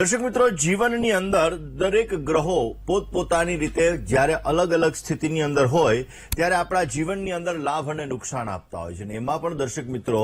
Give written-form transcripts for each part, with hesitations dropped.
દર્શક મિત્રો, જીવનની અંદર દરેક ગ્રહો પોતપોતાની રીતે જ્યારે અલગ અલગ સ્થિતિની અંદર હોય ત્યારે આપણા જીવનની અંદર લાભ અને નુકસાન આપતા હોય છે. અને એમાં પણ દર્શક મિત્રો,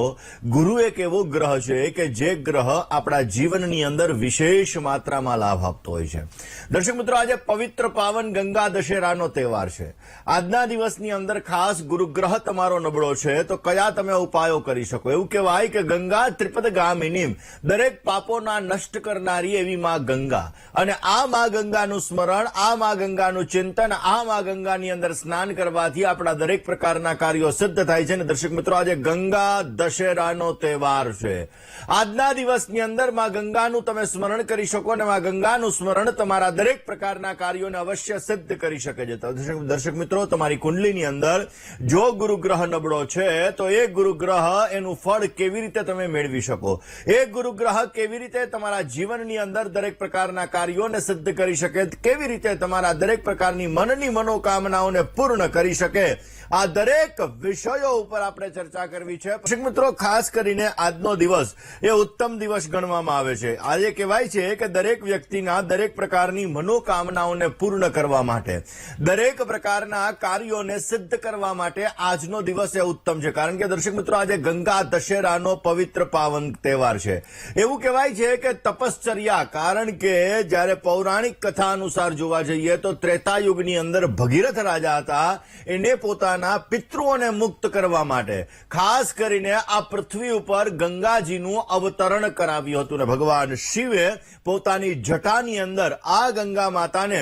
ગુરુ એક એવો ગ્રહ છે કે જે ગ્રહ આપણા જીવનની અંદર વિશેષ માત્રામાં લાભ આપતો હોય છે. દર્શક મિત્રો, આજે પવિત્ર પાવન ગંગા દશેરાનો તહેવાર છે. આજના દિવસની અંદર ખાસ ગુરુગ્રહ તમારો નબળો છે તો કયા તમે ઉપાયો કરી શકો? એવું કહેવાય કે ગંગા ત્રિપદગામિની, દરેક પાપોના નષ્ટ કરનારી એવી માં ગંગા. અને આ માં ગંગાનું સ્મરણ, આ માં ગંગાનું ચિંતન, આ માં ગંગાની અંદર સ્નાન કરવાથી આપણા દરેક પ્રકારના કાર્યો સિદ્ધ થાય છે. અને દર્શક મિત્રો, આજે ગંગા દશેરાનો તહેવાર છે. આજના દિવસની અંદર માં ગંગાનું તમે સ્મરણ કરી શકો અને માં ગંગાનું સ્મરણ તમારા દરેક પ્રકારના કાર્યોને અવશ્ય સિદ્ધ કરી શકે છે. દર્શક મિત્રો, તમારી કુંડલીની અંદર જો ગુરુગ્રહ નબળો છે તો એ ગુરુગ્રહ એનું ફળ કેવી રીતે તમે મેળવી શકો, એ ગુરુગ્રહ કેવી રીતે તમારા જીવનની અંદર દરેક પ્રકારના કાર્યોને સિદ્ધ કરી શકે, કેવી રીતે તમારા દરેક પ્રકારની મનની મનોકામનાઓને પૂર્ણ કરી શકે, આ દરેક વિષયો ઉપર આપણે ચર્ચા કરવી છે. દર્શક મિત્રો, ખાસ કરીને આજનો દિવસ એ ઉત્તમ દિવસ ગણવામાં આવે છે. આજે કહેવાય છે કે દરેક વ્યક્તિના દરેક પ્રકારની મનોકામનાઓને પૂર્ણ કરવા માટે, દરેક પ્રકારના કાર્યોને સિદ્ધ કરવા માટે આજનો દિવસ એ ઉત્તમ છે. કારણ કે દર્શક મિત્રો, આજે ગંગા દશેરાનો પવિત્ર પાવન તહેવાર છે. એવું કહેવાય છે કે તપશ્ચર્યા, કારણ કે જ્યારે પૌરાણિક કથા અનુસાર જોવા જઈએ તો ત્રેતાયુગની અંદર ભગીરથ રાજા હતા. એને પોતાના પિતૃઓને મુક્ત કરવા માટે ખાસ કરીને આ પૃથ્વી ઉપર ગંગાજીનું અવતરણ કરાવ્યું હતું. ને ભગવાન શિવે પોતાની જટાની અંદર આ ગંગા માતાને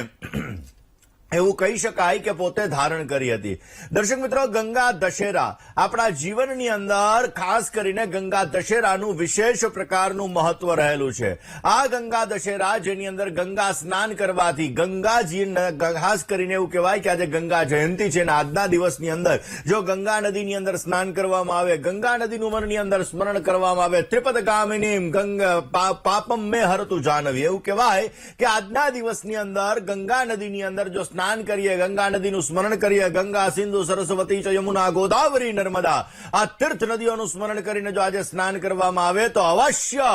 એવું કહી શકાય કે પોતે ધારણ કરી હતી. દર્શક મિત્રો, ગંગા દશેરા આપણા જીવનની અંદર ખાસ કરીને ગંગા દશેરાનું વિશેષ પ્રકારનું મહત્વ રહેલું છે. આ ગંગા દશેરા જેની અંદર ગંગા સ્નાન કરવાથી ગંગાજી, ખાસ કરીને એવું કહેવાય કે આજે ગંગા જયંતિ છે. અને આજના દિવસની અંદર જો ગંગા નદીની અંદર સ્નાન કરવામાં આવે, ગંગા નદીનું મનની અંદર સ્મરણ કરવામાં આવે, ત્રિપદગામિની ગંગા પાપમ મે હરતુ જાનવી, એવું કહેવાય કે આજના દિવસની અંદર ગંગા નદીની અંદર જો સ્નાન કરીએ, ગંગા નદીનું સ્મરણ કરીએ, ગંગા, સિંધુ, સરસ્વતી, યમુના, ગોદાવરી, નર્મદા, આ તીર્થ નદીઓનું સ્મરણ કરીને જો આજે સ્નાન કરવામાં આવે તો અવશ્ય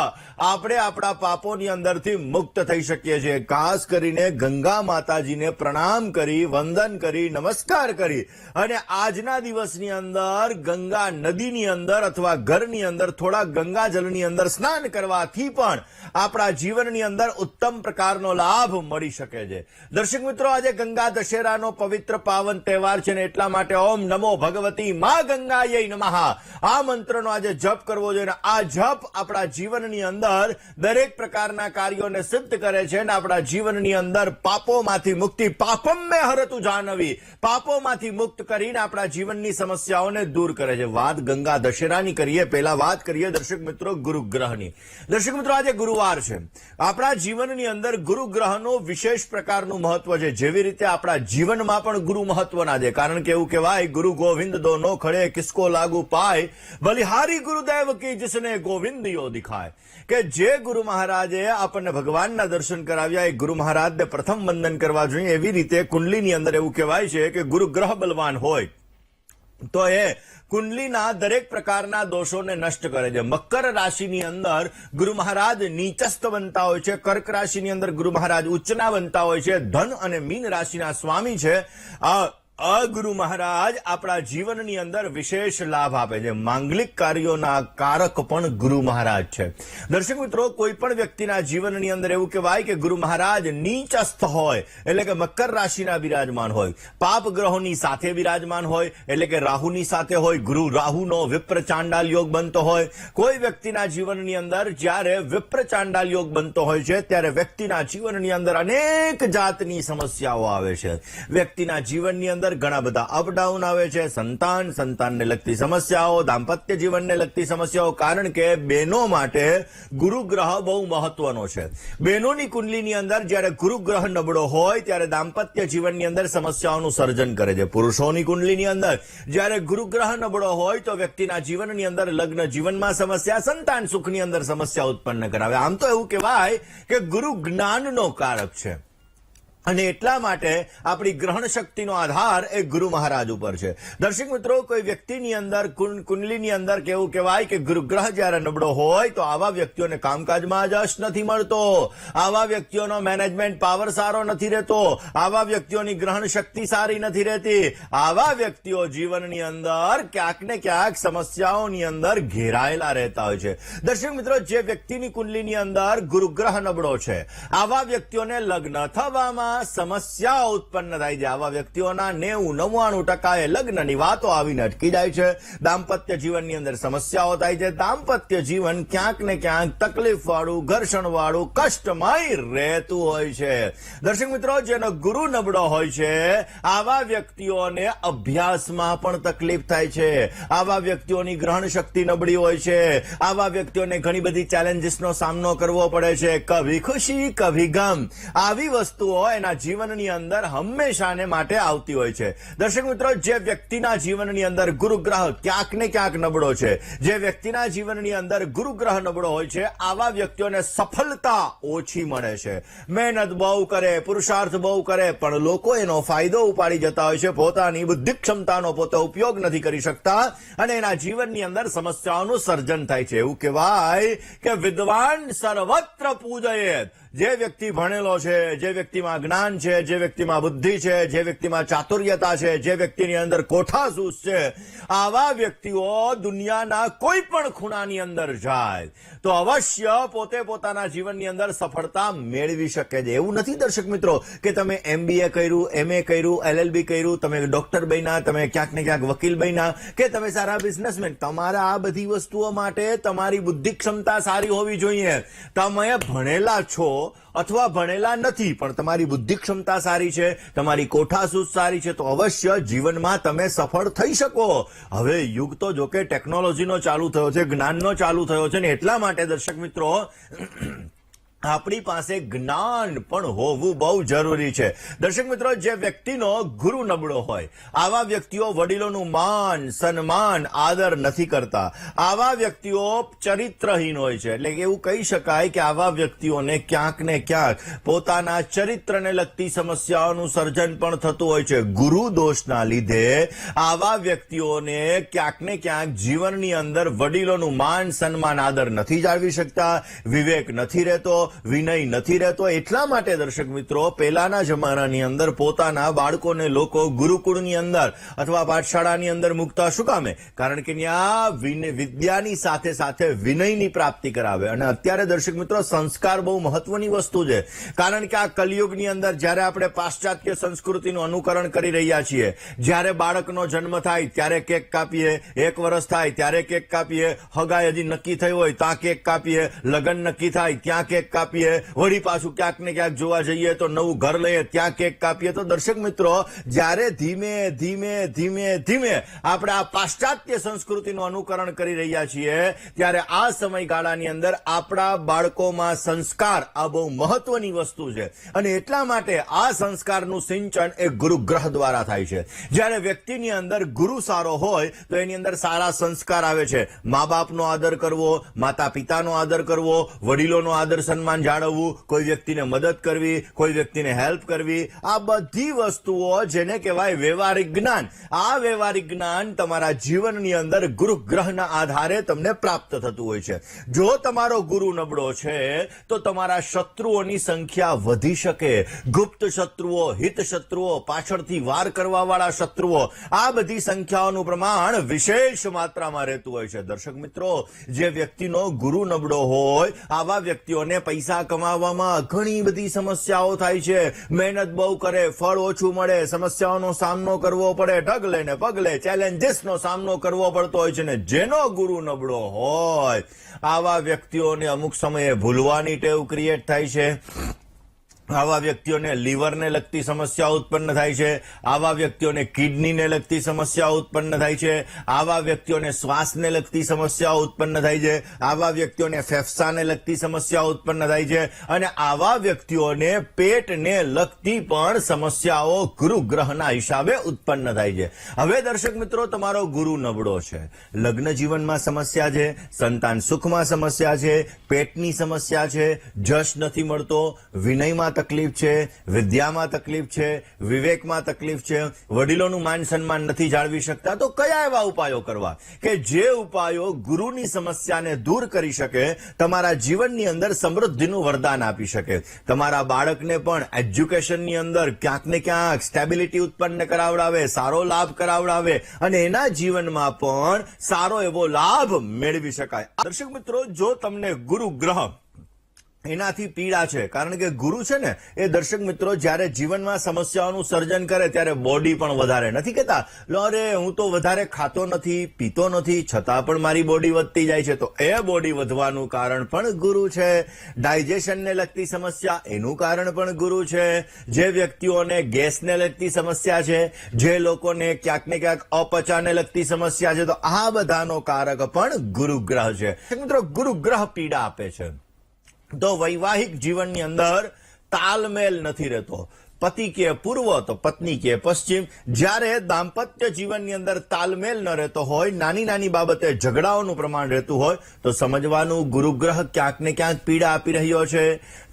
આપણે આપણા પાપોની અંદરથી મુક્ત થઈ શકીએ છીએ. ખાસ કરીને ગંગા માતાજીને પ્રણામ કરી, વંદન કરી, નમસ્કાર કરી અને આજના દિવસની અંદર ગંગા નદીની અંદર અથવા ઘરની અંદર થોડા ગંગા જળની અંદર સ્નાન કરવાથી પણ આપણા જીવનની અંદર ઉત્તમ પ્રકારનો લાભ મળી શકે છે. દર્શક મિત્રો, આજે ગંગા દશેરાનો પવિત્ર પાવન તહેવાર છે ને એટલા માટે ઓમ નમો ભગવતી મા ગંગાયૈ નમઃ આ મંત્રનો આજે જપ કરવો જોઈએ. આ જપ આપણા જીવનની અંદર દરેક પ્રકારના કાર્યોને સિદ્ધ કરે છે અને આપણા જીવનની અંદર પાપોમાંથી મુક્તિ, પાપમ મે હરતુ જાનવી, પાપોમાંથી મુક્ત કરીને આપણા જીવનની સમસ્યાઓને દૂર કરે છે. વાત ગંગા દશેરાની કરીએ, પહેલા વાત કરીએ દર્શક મિત્રો ગુરુગ્રહની. દર્શક મિત્રો, આજે ગુરુવાર છે. આપણા જીવનની અંદર ગુરુગ્રહનું વિશેષ પ્રકારનું મહત્વ છે. જેવી રીતે આપણા જીવનમાં પણ ગુરુ મહત્વના છે. કારણ કે એવું કહેવાય, ગુરુ ગોવિંદ દોનો ખડે કિસકો લાગુ પાય, બલિહારી ગુરુદેવ કી જિસને ગોવિંદ યો દિખાય, કે જે ગુરુ મહારાજે આપણને ભગવાનના દર્શન કરાવ્યા એ ગુરુ મહારાજને પ્રથમ વંદન કરવા જોઈએ. એવી રીતે કુંડલીની અંદર એવું કહેવાય છે કે ગુરુ ગ્રહ બલવાન હોય તો એ કુંડલીના દરેક પ્રકારના દોષોને નષ્ટ કરે છે. મકર રાશિની અંદર ગુરુ મહારાજ નીચસ્થ બનતા હોય છે, કર્ક રાશિની અંદર ગુરુ મહારાજ ઉચ્ચના બનતા હોય છે, ધન અને મીન રાશિના સ્વામી છે. ગુરુ મહારાજ આપણા જીવનની અંદર વિશેષ લાભ આપે છે. માંગલિક કાર્યોના કારક પણ ગુરુ મહારાજ છે. દર્શક મિત્રો, કોઈ પણ વ્યક્તિના જીવનની અંદર એવું કહેવાય કે ગુરુ મહારાજ નીચસ્થ હોય એટલે કે મકર રાશિના બિરાજમાન હોય, પાપ ગ્રહોની સાથે બિરાજમાન હોય એટલે કે રાહુની સાથે હોય, ગુરુ રાહુનો વિપ્ર ચાંડાલ યોગ બનતો હોય. કોઈ વ્યક્તિના જીવનની અંદર જ્યારે વિપ્ર ચાંડાલ યોગ બનતો હોય છે ત્યારે વ્યક્તિના જીવનની અંદર અનેક જાતની સમસ્યાઓ આવે છે. વ્યક્તિના જીવનની અંદર ઘણા બધા અપડાઉન આવે છે. સંતાનને લગતી સમસ્યાઓ, દાંપત્ય જીવનને લગતી સમસ્યાઓ. કારણ કે બહેનો માટે ગુરુગ્રહ બહુ મહત્વનો છે. બહેનોની કુંડલીની અંદર જ્યારે ગુરુગ્રહ નબળો હોય ત્યારે દાંપત્ય જીવનની અંદર સમસ્યાઓનું સર્જન કરે છે. પુરુષોની કુંડલીની અંદર જ્યારે ગુરુગ્રહ નબળો હોય તો વ્યક્તિના જીવનની અંદર લગ્ન જીવનમાં સમસ્યા, સંતાન સુખની અંદર સમસ્યા ઉત્પન્ન કરાવે. આમ તો એવું કહેવાય કે ગુરુ જ્ઞાનનો કારક છે. અને એટલા માટે આપણી ગ્રહણ શક્તિનો આધાર એ ગુરુ મહારાજ ઉપર છે. દર્શક મિત્રો, કોઈ વ્યક્તિની અંદર કુંડલીની અંદર કેવું કહેવાય કે ગુરુ ગ્રહ જ્યારે નબળો હોય તો આવા વ્યક્તિઓને કામકાજમાં જશ નથી મળતો, આવા વ્યક્તિઓનો મેનેજમેન્ટ પાવર સારો નથી રહેતો, આવા વ્યક્તિઓની ગ્રહણ શક્તિ સારી નથી રહેતી, આવા વ્યક્તિઓ જીવનની અંદર ક્યાંક ને ક્યાંક સમસ્યાઓની અંદર ઘેરાયેલા રહેતા હોય છે. દર્શક મિત્રો, જે વ્યક્તિની કુંડલીની અંદર ગુરુ ગ્રહ નબળો છે આવા વ્યક્તિઓને લગ્ન થવામાં સમસ્યાઓ ઉત્પન્ન થાય છે. આવા વ્યક્તિઓના 90-99% લગ્નની વાતો આવીને અટકી જાય છે. દાંપત્ય જીવનની અંદર સમસ્યાઓ થાય છે. દાંપત્ય જીવન ક્યાંક ને ક્યાંક તકલીફ વાળું, ઘર્ષણ વાળું, કષ્ટમય રહેતું હોય છે. દર્શક મિત્રો, જેનો ગુરુ નબળો હોય છે આવા વ્યક્તિઓને અભ્યાસમાં પણ તકલીફ થાય છે. આવા વ્યક્તિઓની ગ્રહણ શક્તિ નબળી હોય છે. આવા વ્યક્તિઓને ઘણી બધી ચેલેન્જીસનો સામનો કરવો પડે છે. કભી ખુશી કભી ગમ આવી વસ્તુઓ એના જીવનની અંદર હંમેશાને માટે આવતી હોય છે. દર્શક મિત્રો, જે વ્યક્તિના જીવનની અંદર ગુરુ ગ્રહ ક્યાંક ને ક્યાંક નબળો છે, જે વ્યક્તિના જીવનની અંદર ગુરુ ગ્રહ નબળો હોય છે આવા વ્યક્તિઓને સફળતા ઓછી મળે છે. મહેનત બહુ કરે, પુરુષાર્થ બહુ કરે, પણ લોકો એનો ફાયદો ઉપાડી જતા હોય છે. પોતાની બુદ્ધિ ક્ષમતાનો પોતે ઉપયોગ નથી કરી શકતા અને એના જીવનની અંદર સમસ્યાઓનું સર્જન થાય છે. એવું કહેવાય કે વિદ્વાન સર્વત્ર પૂજયેત. જે વ્યક્તિ ભણેલો છે, જે વ્યક્તિમાં જ્ઞાન છે, જે વ્યક્તિમાં બુદ્ધિ છે, જે વ્યક્તિમાં ચાતુર્યતા છે, જે વ્યક્તિની અંદર કોઠાસૂઝ છે, આવા વ્યક્તિઓ દુનિયાના કોઈ પણ ખૂણાની અંદર જાય તો અવશ્ય પોતે પોતાના જીવનની અંદર સફળતા મેળવી શકે છે. એવું નથી દર્શક મિત્રો કે તમે MBA કર્યું, MA કર્યું, LLB કર્યું, તમે ડોક્ટર બન્યા, તમે ક્યાંક ને ક્યાંક વકીલ બન્યા કે તમે સારા બિઝનેસમેન. તમારા આ બધી વસ્તુઓ માટે તમારી બુદ્ધિ ક્ષમતા સારી હોવી જોઈએ. તમે ભણેલા છો અથવા ભણેલા નથી પણ તમારી બુદ્ધિ ક્ષમતા સારી છે, તમારી કોઠાસૂઝ સારી છે તો અવશ્ય જીવનમાં તમે સફળ થઈ શકો. હવે યુગ તો જોકે ટેકનોલોજીનો ચાલુ થયો છે, જ્ઞાનનો ચાલુ થયો છે ને એટલા માટે દર્શક મિત્રો આપણી પાસે જ્ઞાન પણ હોવું બહુ જરૂરી છે. દર્શક મિત્રો, જે વ્યક્તિનો ગુરુ નબળો હોય આવા વ્યક્તિઓ વડીલોનું માન, સન્માન, આદર નથી કરતા. આવા વ્યક્તિઓ ચરિત્રહીન હોય છે. એટલે કે એવું કહી શકાય કે આવા વ્યક્તિઓને ક્યાંક ને ક્યાંક પોતાના ચરિત્રને લગતી સમસ્યાઓનું સર્જન પણ થતું હોય છે. ગુરુ દોષના લીધે આવા વ્યક્તિઓને ક્યાંક ને ક્યાંક જીવનની અંદર વડીલોનું માન, સન્માન, આદર નથી જાળવી શકતા, વિવેક નથી રહેતો, વિનય નથી રહેતો. એટલા માટે દર્શક મિત્રો, પહેલાના જમાનાની અંદર પોતાના બાળકોને લોકો ગુરુકુળની અંદર અથવા પાઠશાળાની અંદર મૂકતા શું કામે? કારણ કે ત્યાં વિદ્યાની સાથે સાથે વિનયની પ્રાપ્તિ કરાવે. અને અત્યારે દર્શક મિત્રો, સંસ્કાર બહુ મહત્વની વસ્તુ છે. કારણ કે આ કલિયુગની અંદર જ્યારે આપણે પાશ્ચાત્ય સંસ્કૃતિનું અનુકરણ કરી રહ્યા છીએ, જ્યારે બાળકનો જન્મ થાય ત્યારે કેક કાપીએ, 1 વર્ષ થાય ત્યારે કેક કાપીએ, હગાઈ હજી નક્કી થઈ હોય ત્યાં કેક કાપીએ, લગ્ન નક્કી થાય ત્યાં કેક કાપીએ, વળી પાછું ક્યાંક ને ક્યાંક જોવા જઈએ તો નવું ઘર લઈએ ત્યાં કેક કાપીએ. તો દર્શક મિત્રો, જ્યારે ધીમે ધીમે ધીમે ધીમે આપણે આ પાશ્ચાત્ય સંસ્કૃતિનું અનુકરણ કરી રહ્યા છીએ ત્યારે આ સમયગાળાની અંદર આપણા બાળકોમાં સંસ્કાર આ બહુ મહત્વની વસ્તુ છે. અને એટલા માટે આ સંસ્કારનું સિંચન એ ગુરુ ગ્રહ દ્વારા થાય છે. જ્યારે વ્યક્તિની અંદર ગુરુ સારો હોય તો એની અંદર સારા સંસ્કાર આવે છે. મા બાપનો આદર કરવો, માતા પિતાનો આદર કરવો, વડીલોનો આદર સન્માન જાળવવું, કોઈ વ્યક્તિને મદદ કરવી, કોઈ વ્યક્તિને હેલ્પ કરવી, આ બધી વસ્તુઓ જેને કહેવાય વ્યવહારિક જ્ઞાન. આ વ્યવહારિક જ્ઞાન તમારા જીવનની અંદર ગુરુ ગ્રહના આધારે તમને પ્રાપ્ત થતું હોય છે. જો તમારો ગુરુ નબળો છે તો તમારા શત્રુઓની સંખ્યા વધી શકે. ગુપ્ત શત્રુઓ, હિત શત્રુઓ, પાછળથી વાર કરવા વાળા શત્રુઓ, આ બધી સંખ્યાઓનું પ્રમાણ વિશેષ માત્રામાં રહેતું હોય છે. દર્શક મિત્રો, જે વ્યક્તિનો ગુરુ નબળો હોય આવા વ્યક્તિઓને પૈસા કમાવામાં ઘણી બધી સમસ્યાઓ થાય છે. મહેનત બહુ કરે, ફળ ઓછું મળે, સમસ્યાઓનો સામનો કરવો પડે, ઢગલે ને પગલે ચેલેન્જીસનો સામનો કરવો પડતો હોય છે. ને જેનો ગુરુ નબળો હોય આવા વ્યક્તિઓને અમુક સમયે ભૂલવાની ટેવ ક્રિએટ થાય છે. આવા વ્યક્તિઓને લીવરને લગતી સમસ્યા ઉત્પન્ન થાય છે. આવા વ્યક્તિઓને કિડનીને લગતી સમસ્યા ઉત્પન્ન થાય છે. આવા વ્યક્તિઓને શ્વાસને લગતી સમસ્યાઓ ઉત્પન્ન થાય છે. આવા વ્યક્તિઓને ફેફસાને લગતી સમસ્યાઓ ઉત્પન્ન થાય છે. અને આવા વ્યક્તિઓને પેટને લગતી પણ સમસ્યાઓ ગુરુ ગ્રહના હિસાબે ઉત્પન્ન થાય છે. હવે દર્શક મિત્રો, તમારો ગુરુ નબળો છે, લગ્ન જીવનમાં સમસ્યા છે, સંતાન સુખમાં સમસ્યા છે, પેટની સમસ્યા છે, જશ નથી મળતો, વિનયમાં તકલીફ છે, વિદ્યામાં તકલીફ છે, વિવેકમાં તકલીફ છે, વડીલોનું માન સન્માન નથી જાળવી શકતા, તો કયા એવા ઉપાયો કરવા કે જે ઉપાયો ગુરુની સમસ્યાને દૂર કરી શકે, તમારા જીવનની અંદર સમૃદ્ધિનું વરદાન આપી શકે, તમારા બાળકને પણ એજ્યુકેશનની અંદર ક્યાંક ને ક્યાંક સ્ટેબિલિટી ઉત્પન્ન કરાવડાવે, સારો લાભ કરાવડાવે અને એના જીવનમાં પણ સારો એવો લાભ મેળવી શકાય. દર્શક મિત્રો, જો તમને ગુરુ ગ્રહ એનાથી પીડા છે, કારણ કે ગુરુ છે ને એ દર્શક મિત્રો જ્યારે જીવનમાં સમસ્યાઓનું સર્જન કરે ત્યારે બોડી પણ વધારે નથી કહેતા, અરે હું તો વધારે ખાતો નથી, પીતો નથી, છતાં પણ મારી બોડી વધતી જાય છે. તો એ બોડી વધવાનું કારણ પણ ગુરુ છે. ડાયજેશનને લગતી સમસ્યા, એનું કારણ પણ ગુરુ છે. જે વ્યક્તિઓને ગેસને લગતી સમસ્યા છે, જે લોકોને ક્યાંક ને ક્યાંક અપચાને લગતી સમસ્યા છે, તો આ બધાનો કારક પણ ગુરુ ગ્રહ છે. મિત્રો, ગુરુ ગ્રહ પીડા આપે છે તો વૈવાહિક જીવનની અંદર તાલમેલ નથી રહેતો. પતિ કે પૂર્વ તો પત્ની કે પશ્ચિમ. જ્યારે દાંપત્ય જીવનની અંદર તાલમેલ ન રહેતો હોય, નાની નાની બાબતે ઝઘડાઓનું પ્રમાણ રહેતું હોય, તો સમજવાનું ગુરુગ્રહ ક્યાંક ને ક્યાંક પીડા આપી રહ્યો છે.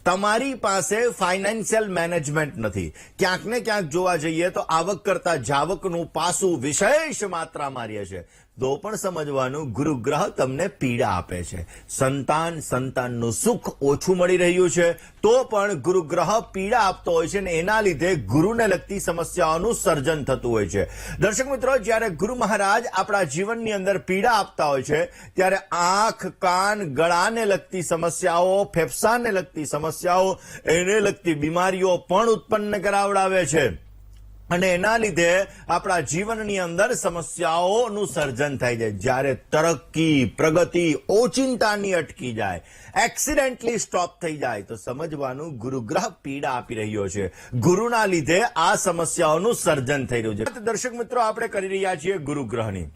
તમારી પાસે ફાઇનાન્શિયલ મેનેજમેન્ટ નથી. ક્યાંક ને ક્યાંક જોવા જઈએ તો આવક કરતા જાવકનું પાસું વિશેષ માત્રામાં રહે છે, તો પણ સમજવાનું ગુરુગ્રહ તમને પીડા આપે છે. સંતાનનું સુખ ઓછું મળી રહ્યું છે, તો પણ ગુરુગ્રહ પીડા આપતો હોય છે અને એના લીધે ગુરુને લગતી સમસ્યાઓનું સર્જન થતું હોય છે. દર્શક મિત્રો, જ્યારે ગુરુ મહારાજ આપણા જીવનની અંદર પીડા આપતા હોય છે ત્યારે આંખ, કાન, ગળાને લગતી સમસ્યાઓ, ફેફસાને લગતી સમસ્યાઓ, એને લગતી બીમારીઓ પણ ઉત્પન્ન કરાવડાવે છે અને એના લીધે આપણા જીવનની અંદર સમસ્યાઓનું સર્જન થઈ જાય. જ્યારે તરક્કી, પ્રગતિ ઓચિંતાની અટકી જાય, એક્સિડેન્ટલી સ્ટોપ થઈ જાય, તો સમજવાનું ગુરુગ્રહ પીડા આપી રહ્યો છે. ગુરુના લીધે આ સમસ્યાઓનું સર્જન થઈ રહ્યું છે. દર્શક મિત્રો, આપણે કરી રહ્યા છીએ ગુરુગ્રહની.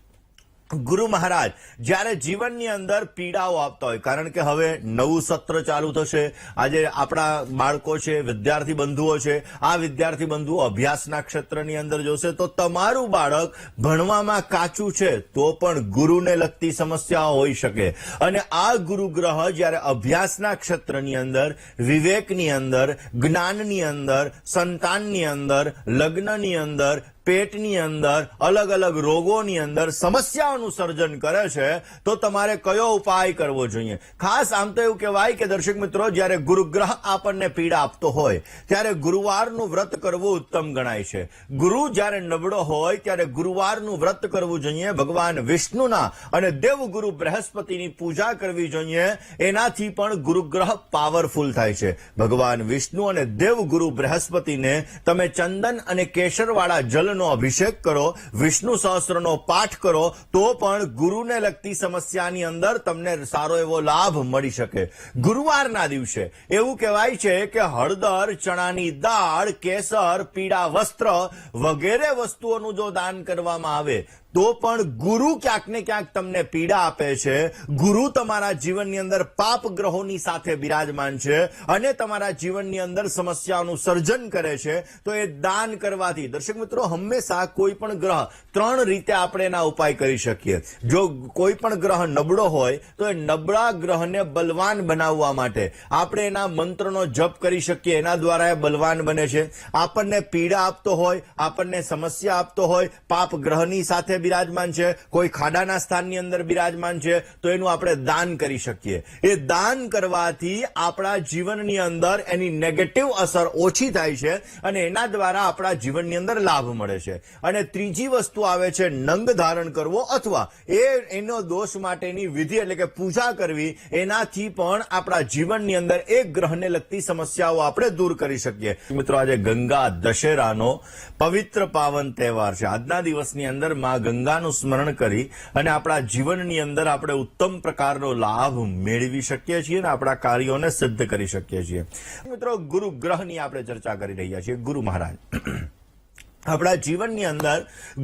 ગુરુ મહારાજ જ્યારે જીવનની અંદર પીડાઓ આપતા હોય, કારણ કે હવે નવું સત્ર ચાલુ થશે. આજે આપણા બાળકો છે, વિદ્યાર્થી બંધુઓ છે, આ વિદ્યાર્થી બંધુઓ અભ્યાસના ક્ષેત્રની અંદર જોશે તો તમારું બાળક ભણવામાં કાચું છે તો પણ ગુરુને લગતી સમસ્યાઓ હોઈ શકે. અને આ ગુરુગ્રહ જ્યારે અભ્યાસના ક્ષેત્રની અંદર, વિવેકની અંદર, જ્ઞાનની અંદર, સંતાનની અંદર, લગ્નની અંદર, પેટની અંદર, અલગ અલગ રોગોની અંદર સમસ્યાઓનું સર્જન કરે છે, તો તમારે કયો ઉપાય કરવો જોઈએ? ખાસ આમ તો એવું કહેવાય કે દર્શક મિત્રો, જ્યારે ગુરુગ્રહ આપણને પીડા આપતો હોય ત્યારે ગુરુવારનું વ્રત કરવું ઉત્તમ ગણાય છે. ગુરુ જ્યારે નબળો હોય ત્યારે ગુરુવારનું વ્રત કરવું જોઈએ. ભગવાન વિષ્ણુના અને દેવગુરુ બૃહસ્પતિની પૂજા કરવી જોઈએ. એનાથી પણ ગુરુગ્રહ પાવરફુલ થાય છે. ભગવાન વિષ્ણુ અને દેવગુરુ બૃહસ્પતિને તમે ચંદન અને કેસરવાળા જલ અભિષેક કરો, વિષ્ણુ સહસ્ત્રનો પાઠ કરો, તો પણ ગુરુને લગતી સમસ્યાની અંદર તમને સારો એવો લાભ મળી શકે. ગુરુવારના દિવસે એવું કહેવાય છે કે હળદર, ચણાની દાળ, કેસર, પીળા વસ્ત્ર વગેરે વસ્તુઓનું જો દાન કરવામાં આવે તો પણ ગુરુ ક્યાંક ને ક્યાંક તમને પીડા આપે છે. ગુરુ તમારા જીવનની અંદર પાપ ગ્રહોની સાથે બિરાજમાન છે અને તમારા જીવનની અંદર સમસ્યાઓનું સર્જન કરે છે. તો એ દાન કરવાથી દર્શક મિત્રો, હંમેશા કોઈ પણ ગ્રહ 3 રીતે આપણે એના ઉપાય કરી શકીએ. જો કોઈ પણ ગ્રહ નબળો હોય તો એ નબળા ગ્રહને બલવાન બનાવવા માટે આપણે એના મંત્રનો જપ કરી શકીએ. એના દ્વારા એ બલવાન બને છે. આપણને પીડા આપતો હોય, આપણને સમસ્યા આપતો હોય, પાપ ગ્રહની સાથે બિરાજમાન છે, કોઈ ખાડાના સ્થાનની અંદર બિરાજમાન છે, તો એનું આપણે દાન કરી શકીએ. એ દાન કરવાથી આપણા જીવનની અંદર એની નેગેટિવ અસર ઓછી થાય છે અને એના દ્વારા આપણા જીવનની અંદર લાભ મળે છે. અને ત્રીજી વસ્તુ આવે છે નંગ ધારણ કરવો અથવા એનો દોષ માટેની વિધિ એટલે કે પૂજા કરવી. એનાથી પણ આપણા જીવનની અંદર એક ગ્રહને લગતી સમસ્યાઓ આપણે દૂર કરી શકીએ. મિત્રો, આજે ગંગા દશેરાનો પવિત્ર પાવન તહેવાર છે. આજના દિવસની અંદર માં ગંગાનું સ્મરણ કરી અને આપણા જીવનની અંદર આપણે ઉત્તમ પ્રકારનો લાભ મેળવી શકીએ છીએ અને આપણા કાર્યોને સિદ્ધ કરી શકીએ છીએ. મિત્રો, ગુરુ ગ્રહની આપણે ચર્ચા કરી રહ્યા છીએ. ગુરુ મહારાજ આપણા જીવનની અંદર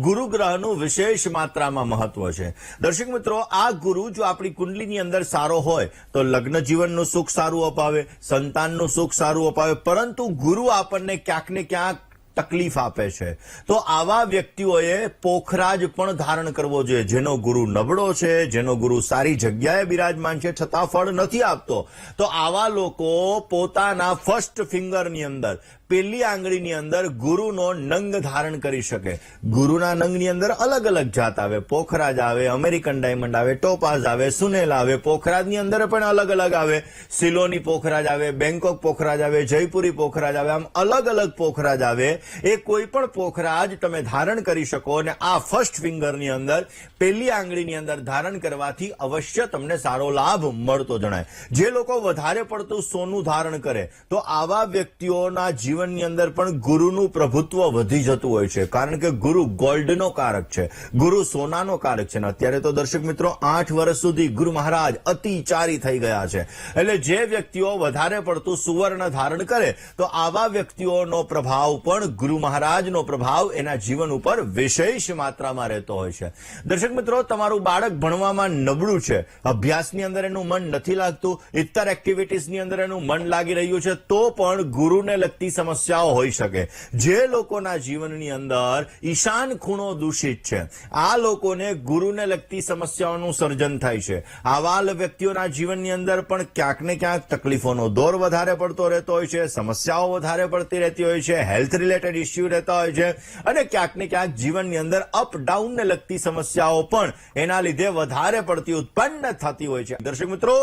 ગુરુ ગ્રહનું વિશેષ માત્રામાં મહત્વ છે. દર્શક મિત્રો, આ ગુરુ જો આપણી કુંડલીની અંદર સારો હોય તો લગ્ન જીવનનું સુખ સારું અપાવે, સંતાનનું સુખ સારું અપાવે, પરંતુ ગુરુ આપણને ક્યાંક ને ક્યાંક તકલીફ આપે છે. તો આવા વ્યક્તિઓએ પોખરાજ પણ ધારણ કરવો જોઈએ. જેનો ગુરુ નબળો છે, જેનો ગુરુ સારી જગ્યાએ બિરાજમાન છે છતાં ફળ નથી આપતો, તો આવા લોકો પોતાના ફર્સ્ટ ફિંગરની અંદર, પેલી આંગળીની અંદર ગુરુનો નંગ ધારણ કરી શકે. ગુરુના નંગની અંદર અલગ અલગ જાત આવે. પોખરાજ આવે, અમેરિકન ડાયમંડ આવે, ટોપાઝ આવે, સુનેલ આવે. પોખરાજની અંદર પણ અલગ અલગ આવે. સિલોની પોખરાજ આવે, બેંકોક પોખરાજ આવે, જયપુરી પોખરાજ આવે. આમ અલગ અલગ પોખરાજ આવે. એ કોઈ પણ પોખરાજ તમે ધારણ કરી શકો અને આ ફર્સ્ટ ફિંગરની અંદર, પેલી આંગળીની અંદર ધારણ કરવાથી અવશ્ય તમને સારો લાભ મળતો જણાય. જે લોકો વધારે પડતું સોનું ધારણ કરે, તો આવા વ્યક્તિઓના જીવનની અંદર પણ ગુરુનું પ્રભુત્વ વધી જતું હોય છે. કારણ કે ગુરુ ગોલ્ડનો કારક છે, ગુરુ સોનાનો કારક છે. અત્યારે તો દર્શક મિત્રો 8 વર્ષ સુધી ગુરુ મહારાજ અતિચારી થઈ ગયા છે. એટલે જે વ્યક્તિઓ વધારે પડતું સુવર્ણ ધારણ કરે, તો આવા વ્યક્તિઓનો પ્રભાવ પણ, ગુરુ મહારાજનો પ્રભાવ એના જીવન ઉપર વિશેષ માત્રામાં રહેતો હોય છે. દર્શક મિત્રો, તમારું બાળક ભણવામાં નબળું છે, અભ્યાસની અંદર એનું મન નથી લાગતું, ઇતર એક્ટિવિટીઝની અંદર એનું મન લાગી રહ્યું છે, તો પણ ગુરુને લગતી સમસ્યાઓ હોઈ શકે. જે લોકોના જીવનની અંદર ઈશાન ખૂણો દૂષિત છે, આ લોકોને ગુરુને લગતી સમસ્યાઓનું સર્જન થાય છે. આવા વ્યક્તિઓના જીવનની અંદર પણ ક્યાંક ને ક્યાંક તકલીફોનો દોર વધારે પડતો રહેતો હોય છે, સમસ્યાઓ વધારે પડતી રહેતી હોય છે, હેલ્થ રિલેટેડ ઇસ્યુ રહેતા હોય છે, અને ક્યાંક ને ક્યાંક જીવનની અંદર અપ ડાઉનને લગતી સમસ્યાઓ પણ એના લીધે વધારે પડતી ઉત્પન્ન થતી હોય છે. દર્શક મિત્રો,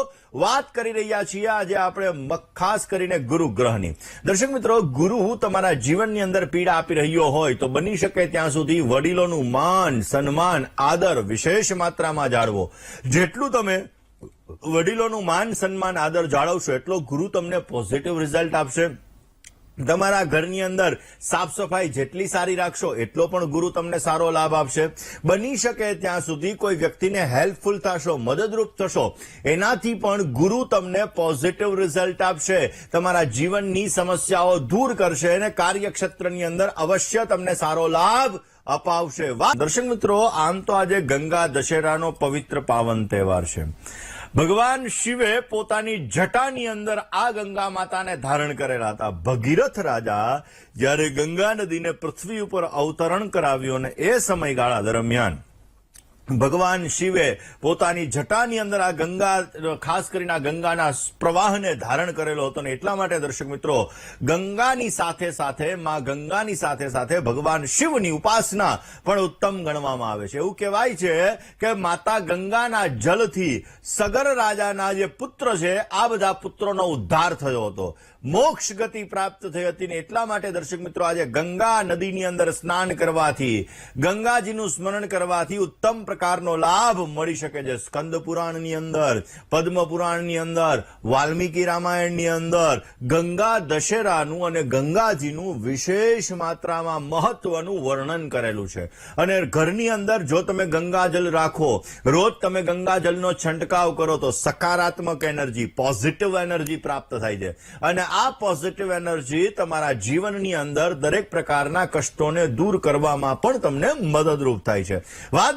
વાત કરી રહ્યા છીએ આજે આપણે ખાસ કરીને ગુરુ ગ્રહની. દર્શક મિત્રો, ગુરુ તમારા જીવનની અંદર પીડા આપી રહ્યો હોય તો બની શકે ત્યાં સુધી વડીલોનું માન, સન્માન, આદર વિશેષ માત્રામાં જાળવો. જેટલું તમે વડીલોનું માન, સન્માન, આદર જાળવશો, એટલો ગુરુ તમને પોઝિટિવ રિઝલ્ટ આપશે. તમારા ઘરની અંદર સાફ સફાઈ જેટલી સારી રાખશો, એટલો પણ ગુરુ તમને સારો લાભ આપશે. બની શકે ત્યાં સુધી કોઈ વ્યક્તિને હેલ્પફુલ થશો, મદદરૂપ થશો, એનાથી પણ ગુરુ તમને પોઝિટિવ રિઝલ્ટ આપશે. તમારા જીવનની સમસ્યાઓ દૂર કરશે અને કાર્યક્ષેત્રની અંદર અવશ્ય તમને સારો લાભ અપાવશે. દર્શક મિત્રો, આમ તો આજે ગંગા દશેરાનો પવિત્ર પાવન તહેવાર છે. ભગવાન શિવે પોતાની જટાની અંદર આ ગંગા માતાને ધારણ કરેલા હતા. ભગીરથ રાજા જ્યારે ગંગા નદીને પૃથ્વી ઉપર અવતરણ કરાવ્યું, અને એ સમયગાળા દરમિયાન ભગવાન શિવે પોતાની જટાની અંદર આ ગંગા, ખાસ કરીને આ ગંગાના પ્રવાહને ધારણ કરેલો હતો. અને એટલા માટે દર્શક મિત્રો, ગંગાની સાથે સાથે, માં ગંગાની સાથે સાથે ભગવાન શિવની ઉપાસના પણ ઉત્તમ ગણવામાં આવે છે. એવું કહેવાય છે કે માતા ગંગાના જલથી સગર રાજાના જે પુત્ર છે, આ બધા પુત્રોનો ઉદ્ધાર થયો હતો, મોક્ષ ગતિ પ્રાપ્ત થઈ હતી. ને એટલા માટે દર્શક મિત્રો, આજે ગંગા નદીની અંદર સ્નાન કરવાથી, ગંગાજીનું સ્મરણ કરવાથી ઉત્તમ પ્રકારનો લાભ મળી શકે છે. સ્કંદ પુરાણની અંદર, પદ્મ પુરાણની અંદર, વાલ્મીકી રામાયણની અંદર ગંગા દશેરાનું અને ગંગાજીનું વિશેષ માત્રામાં મહત્વનું વર્ણન કરેલું છે. અને ઘરની અંદર જો તમે ગંગાજલ રાખો, રોજ તમે ગંગાજલનો છંટકાવ કરો, તો સકારાત્મક એનર્જી, પોઝિટિવ એનર્જી પ્રાપ્ત થાય છે. અને આ પોઝિટિવ એનર્જી તમારા જીવનની અંદર દરેક પ્રકારના કષ્ટોને દૂર કરવામાં પણ તમને મદદરૂપ થાય છે. વાત